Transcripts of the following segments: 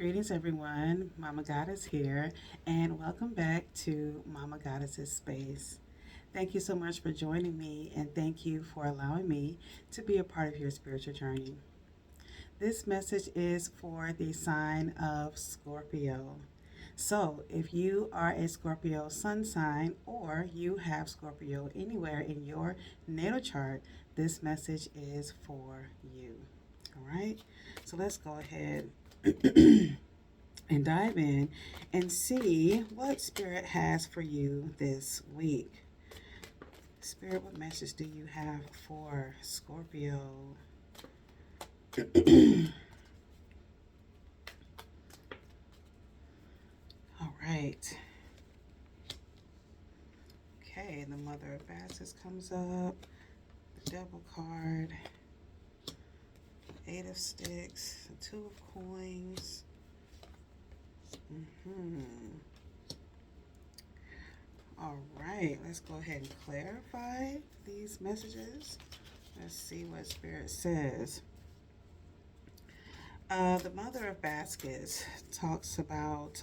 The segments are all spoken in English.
Greetings, everyone. Mama Goddess here, and welcome back to Mama Goddess's Space. Thank you so much for joining me, and thank you for allowing me to be a part of your spiritual journey. This message is for the sign of Scorpio. So, if you are a Scorpio sun sign or you have Scorpio anywhere in your natal chart, this message is for you. All right, so let's go ahead and dive in and see what Spirit has for you this week. Spirit, what message do you have for Scorpio? All right. Okay, the Mother of Baskets comes up, the Devil card, Eight of Sticks, the Two of Coins. All right, let's go ahead and clarify these messages. Let's see what Spirit says. The Mother of Baskets talks about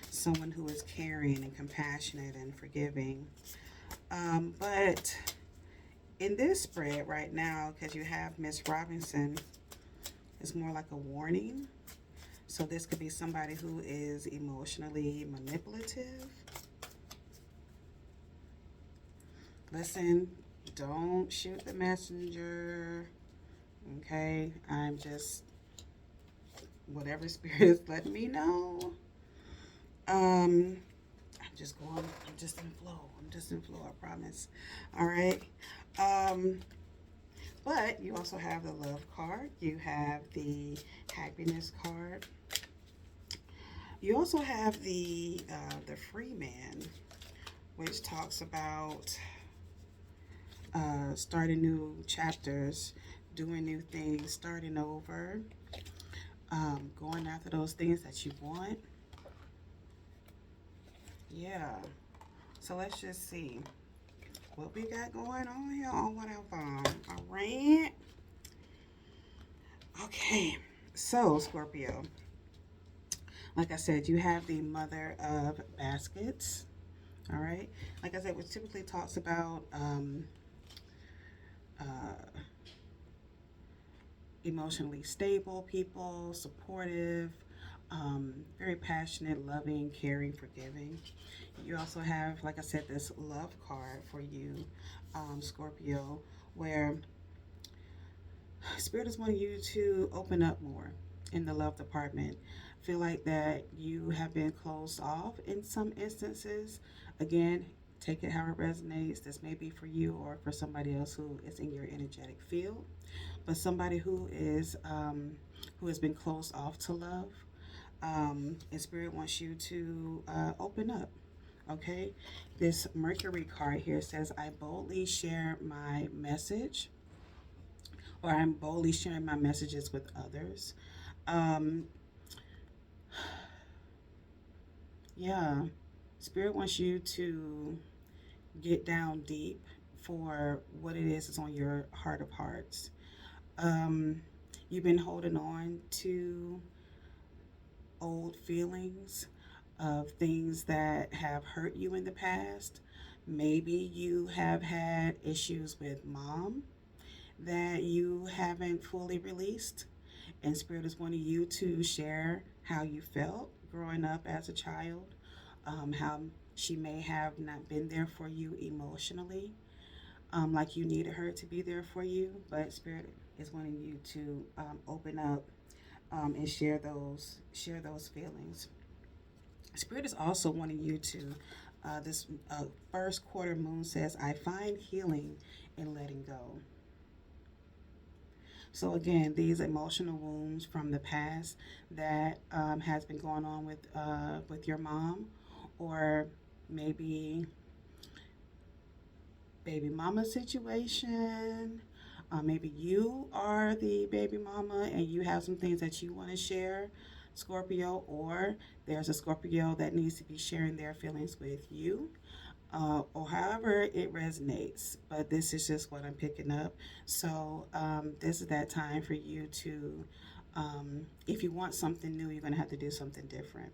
someone who is caring and compassionate and forgiving. But in this spread right now, because you have Miss Robinson, it's more like a warning. So this could be somebody who is emotionally manipulative. Listen, don't shoot the messenger. Okay, I'm just, whatever Spirit is letting me know. I'm just in flow. I'm just in flow, I promise. All right. But you also have the love card. You have the happiness card. You also have the free man, which talks about starting new chapters, doing new things, starting over, going after those things that you want. Yeah. So let's just see what we got going on here on what I found. All right. Okay. So, Scorpio, like I said, you have the Mother of Baskets. All right. Like I said, which typically talks about emotionally stable people, supportive, very passionate, loving, caring, forgiving. You also have, like I said, this love card for you, Scorpio, where Spirit is wanting you to open up more in the love department. Feel like that you have been closed off in some instances. Again, take it how it resonates. This may be for you or for somebody else who is in your energetic field, but somebody who has been closed off to love. And Spirit wants you to open up. Okay, this Mercury card here says, I boldly share my message, or I'm boldly sharing my messages with others. Um, yeah, Spirit wants you to get down deep for what it is that's on your heart of hearts. Um, you've been holding on to old feelings of things that have hurt you in the past. Maybe you have had issues with mom that you haven't fully released, and Spirit is wanting you to share how you felt growing up as a child, how she may have not been there for you emotionally, like you needed her to be there for you, but Spirit is wanting you to open up and share those feelings. Spirit is also wanting you to, this first quarter moon says, I find healing in letting go. So again, these emotional wounds from the past that has been going on with your mom, or maybe baby mama situation. Maybe you are the baby mama and you have some things that you want to share, Scorpio, or there's a Scorpio that needs to be sharing their feelings with you, or however it resonates. But this is just what I'm picking up. So this is that time for you to If you want something new, you're going to have to do something different.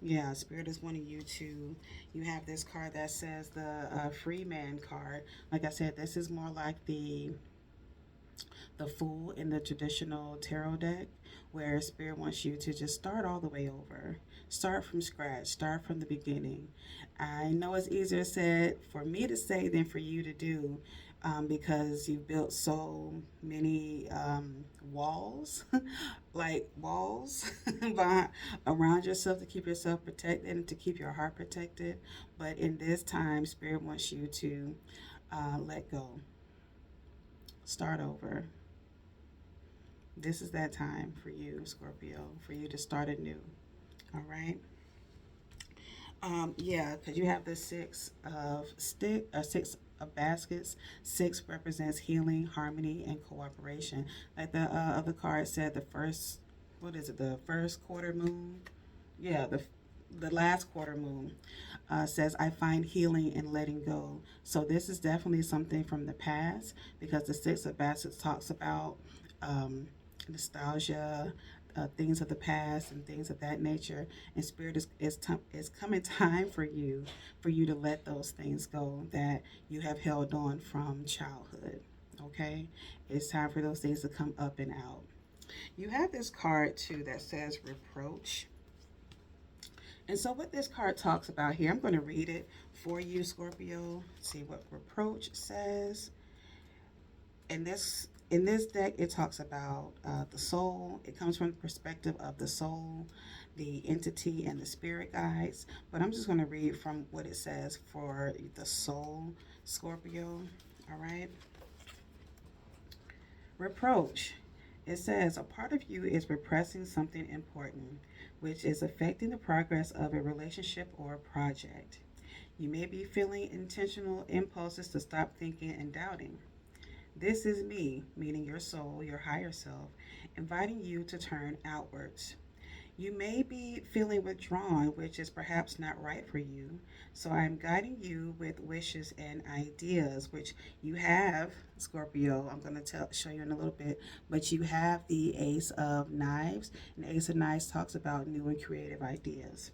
Yeah, Spirit is wanting you to. You have this card that says the free man card. Like I said, this is more like the Fool in the traditional tarot deck, where Spirit wants you to just start all the way over. Start from scratch, start from the beginning. I know it's easier said for me to say than for you to do, because you've built so many walls, like walls around yourself to keep yourself protected and to keep your heart protected. But in this time, Spirit wants you to let go, start over. This is that time for you, Scorpio, for you to start anew. All right. Yeah, because you have the six of baskets. Six represents healing, harmony, and cooperation. Like the other card said, the first, what is it? The first quarter moon. Yeah, the last quarter moon says, I find healing in letting go. So this is definitely something from the past, because the Six of Baskets talks about nostalgia, things of the past, and things of that nature. And Spirit is coming time for you to let those things go that you have held on from childhood. Okay, it's time for those things to come up and out. You have this card too that says reproach. And so, what this card talks about here, I'm going to read it for you, Scorpio. See what reproach says. In this deck, it talks about the soul. It comes from the perspective of the soul, the entity, and the spirit guides. But I'm just going to read from what it says for the soul, Scorpio. All right. Reproach. It says a part of you is repressing something important, which is affecting the progress of a relationship or a project. You may be feeling intentional impulses to stop thinking and doubting. This is me, meaning your soul, your higher self, inviting you to turn outwards. You may be feeling withdrawn, which is perhaps not right for you. So I'm guiding you with wishes and ideas, which you have, Scorpio. I'm going to show you in a little bit, but you have the Ace of Knives, and Ace of Knives talks about new and creative ideas.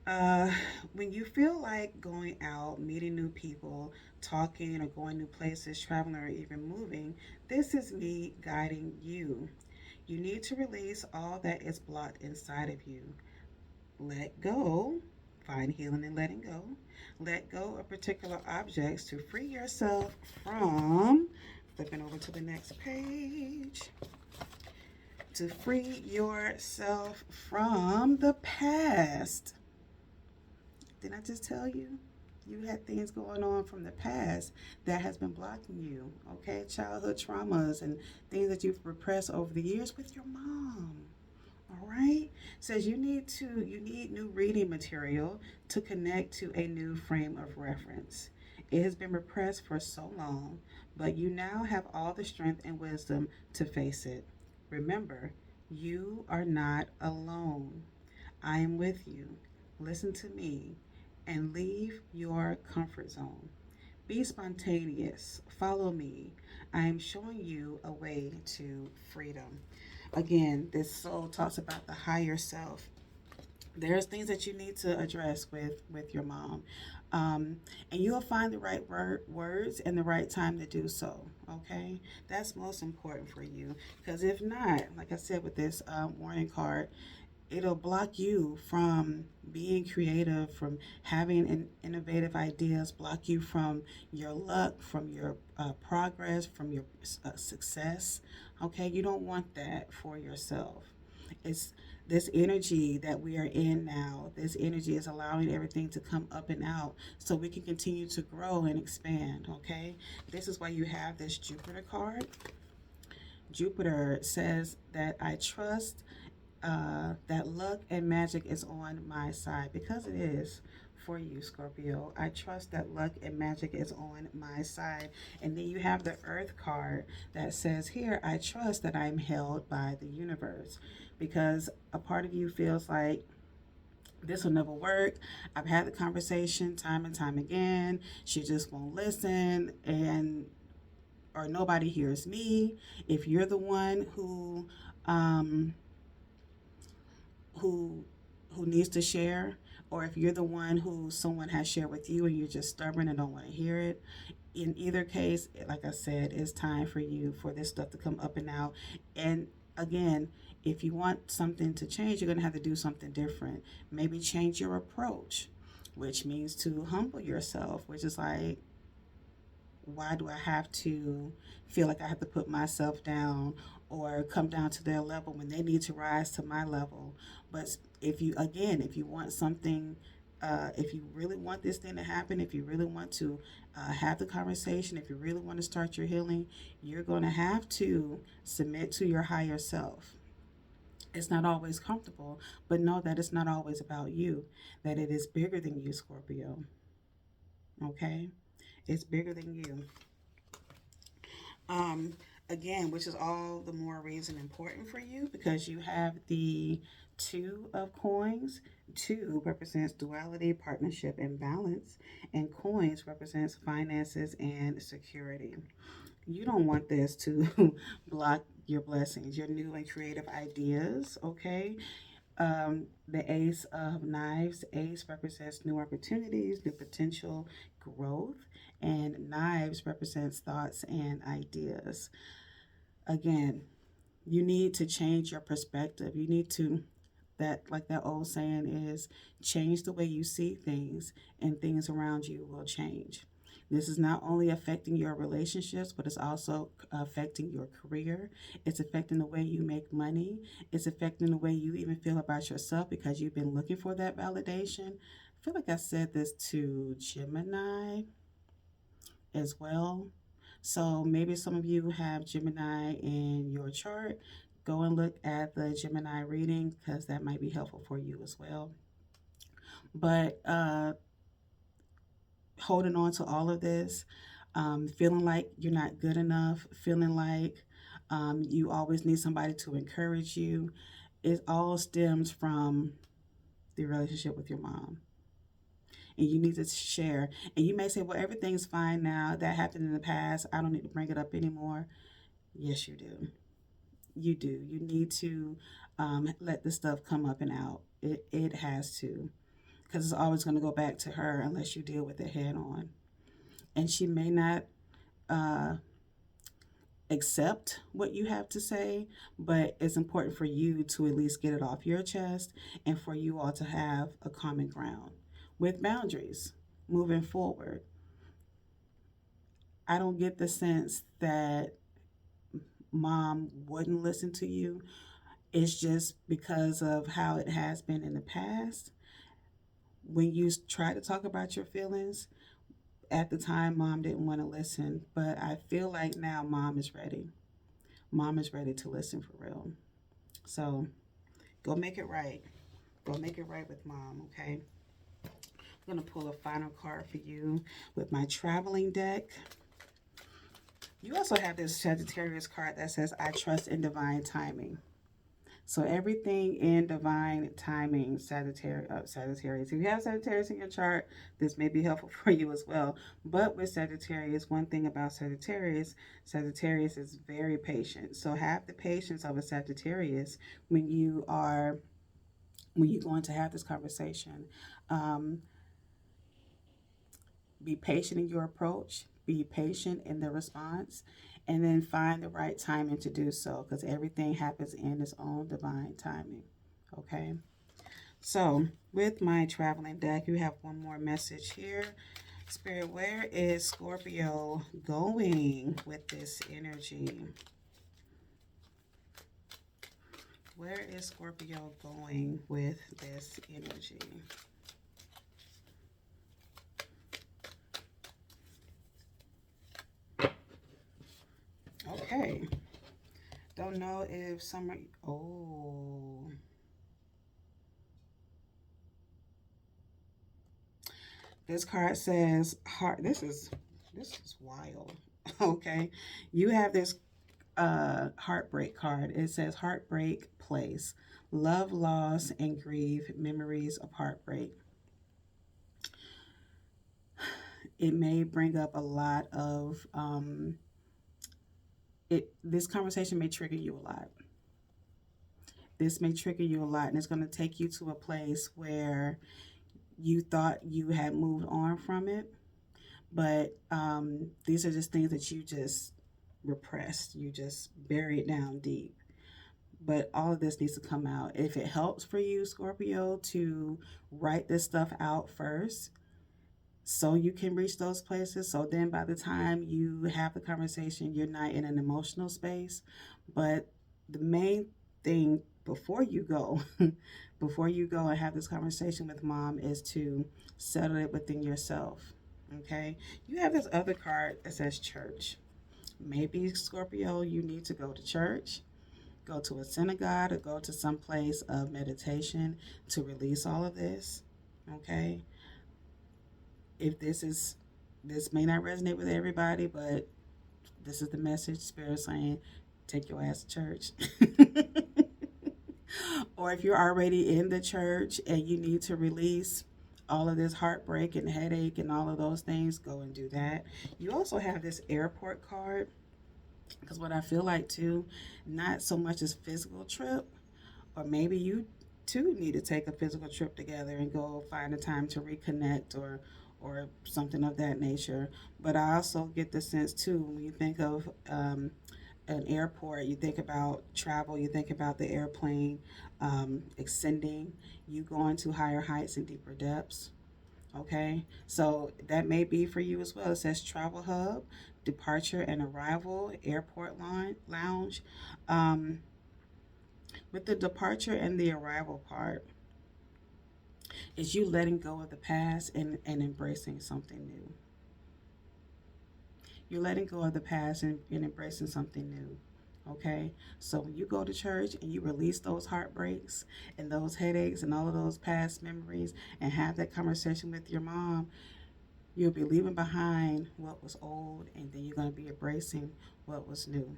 Uh, when you feel like going out, meeting new people, talking or going new places, traveling or even moving, this is me guiding you. You need to release all that is blocked inside of you. Let go, find healing in letting go. Let go of particular objects to free yourself from, flipping over to the next page, to free yourself from the past. Didn't I just tell you? You had things going on from the past that has been blocking you, okay? Childhood traumas and things that you've repressed over the years with your mom. All right? Says you need new reading material to connect to a new frame of reference. It has been repressed for so long, but you now have all the strength and wisdom to face it. Remember, you are not alone. I am with you. Listen to me and leave your comfort zone. Be spontaneous. Follow me. I am showing you a way to freedom. Again, this soul talks about the higher self. There's things that you need to address with your mom, and you'll find the right words and the right time to do so. Okay, that's most important for you, because if not, like I said with this warning card, it'll block you from being creative, from having innovative ideas, block you from your luck, from your progress, from your success. Okay, you don't want that for yourself. It's this energy that we are in now. This energy is allowing everything to come up and out so we can continue to grow and expand. Okay, this is why you have this Jupiter card. Jupiter says that I trust that luck and magic is on my side, because it is for you, Scorpio. I trust that luck and magic is on my side. And then you have the Earth card that says here, I trust that I'm held by the universe, because a part of you feels like this will never work. I've had the conversation time and time again. She just won't listen. And or nobody hears me, if you're the one um, who who needs to share, or if you're the one who someone has shared with you and you're just stubborn and don't want to hear it, in either case, like I said, it's time for you for this stuff to come up and out. And again, if you want something to change, you're going to have to do something different. Maybe change your approach, which means to humble yourself, which is like, why do I have to feel like I have to put myself down or come down to their level when they need to rise to my level? But if you, again, if you want something, if you really want this thing to happen, if you really want to have the conversation, if you really want to start your healing, you're going to have to submit to your higher self. It's not always comfortable, but know that it's not always about you, that it is bigger than you, Scorpio. Okay? It's bigger than you. Um, Again, which is all the more reason important for you because you have the two of coins. Two represents duality, partnership, and balance, and coins represents finances and security. You don't want this to block your blessings, your new and creative ideas, okay? The Ace of Knives. Ace represents new opportunities, new potential, growth, and Knives represents thoughts and ideas. Again, you need to change your perspective. You need to, that, like that old saying is, change the way you see things, and things around you will change. This is not only affecting your relationships, but it's also affecting your career. It's affecting the way you make money. It's affecting the way you even feel about yourself because you've been looking for that validation. I feel like I said this to Gemini as well. So maybe some of you have Gemini in your chart. Go and look at the Gemini reading because that might be helpful for you as well. But holding on to all of this, feeling like you're not good enough, feeling like you always need somebody to encourage you, it all stems from the relationship with your mom. And you need to share. And you may say, well, everything's fine now. That happened in the past. I don't need to bring it up anymore. Yes, you do. You do. You need to let this stuff come up and out. It has to. Because it's always going to go back to her unless you deal with it head on. And she may not uh, accept what you have to say, but it's important for you to at least get it off your chest and for you all to have a common ground with boundaries moving forward. I don't get the sense that mom wouldn't listen to you. It's just because of how it has been in the past. When you try to talk about your feelings, at the time, mom didn't want to listen, but I feel like now mom is ready. Mom is ready to listen for real. So go make it right. Go make it right with mom, okay? I'm going to pull a final card for you with my traveling deck. You also have this Sagittarius card that says, I trust in divine timing. So everything in divine timing, Sagittarius. If you have Sagittarius in your chart, this may be helpful for you as well. But with Sagittarius, one thing about Sagittarius, Sagittarius is very patient. So have the patience of a Sagittarius when you're going to have this conversation. Um, be patient in your approach. Be patient in the response, and then find the right timing to do so because everything happens in its own divine timing. Okay, so with my traveling deck, you have one more message here. Spirit, where is Scorpio going with this energy? Where is Scorpio going with this energy? Okay. Don't know if summer. Oh. This card says heart. This is wild. Okay. You have this heartbreak card. It says heartbreak place. Love, loss, and grief, memories of heartbreak. It may bring up a lot of This conversation may trigger you a lot. This may trigger you a lot, and it's going to take you to a place where you thought you had moved on from it, but these are just things that you just repressed. You just bury it down deep. But all of this needs to come out. If it helps for you, Scorpio, to write this stuff out first, so you can reach those places. So then by the time you have the conversation, you're not in an emotional space. But the main thing before you go, before you go and have this conversation with mom, is to settle it within yourself. Okay? You have this other card that says church. Maybe, Scorpio, you need to go to church, go to a synagogue, or go to some place of meditation to release all of this. Okay? If this may not resonate with everybody, but this is the message Spirit saying, take your ass to church. Or if you're already in the church and you need to release all of this heartbreak and headache and all of those things, go and do that. You also have this airport card, because what I feel like too, not so much as physical trip, or maybe you too need to take a physical trip together and go find a time to reconnect, or something of that nature. But I also get the sense too, when you think of an airport, you think about travel, you think about the airplane extending, you going to higher heights and deeper depths. Okay, so that may be for you as well. It says travel hub, departure and arrival, airport lounge. Um, with the departure and the arrival part, is you letting go of the past and embracing something new. You're letting go of the past and embracing something new. Okay? So when you go to church and you release those heartbreaks and those headaches and all of those past memories and have that conversation with your mom, you'll be leaving behind what was old, and then you're going to be embracing what was new.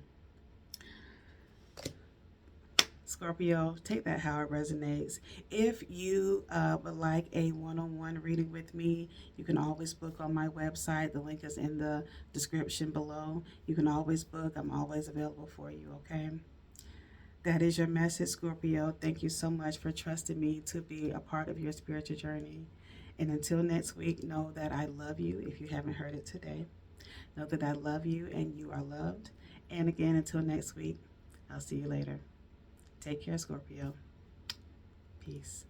Scorpio, take that how it resonates. If you would like a one-on-one reading with me, you can always book on my website. The link is in the description below. You can always book. I'm always available for you, okay? That is your message, Scorpio. Thank you so much for trusting me to be a part of your spiritual journey. And until next week, know that I love you if you haven't heard it today. Know that I love you and you are loved. And again, until next week, I'll see you later. Take care, Scorpio. Peace.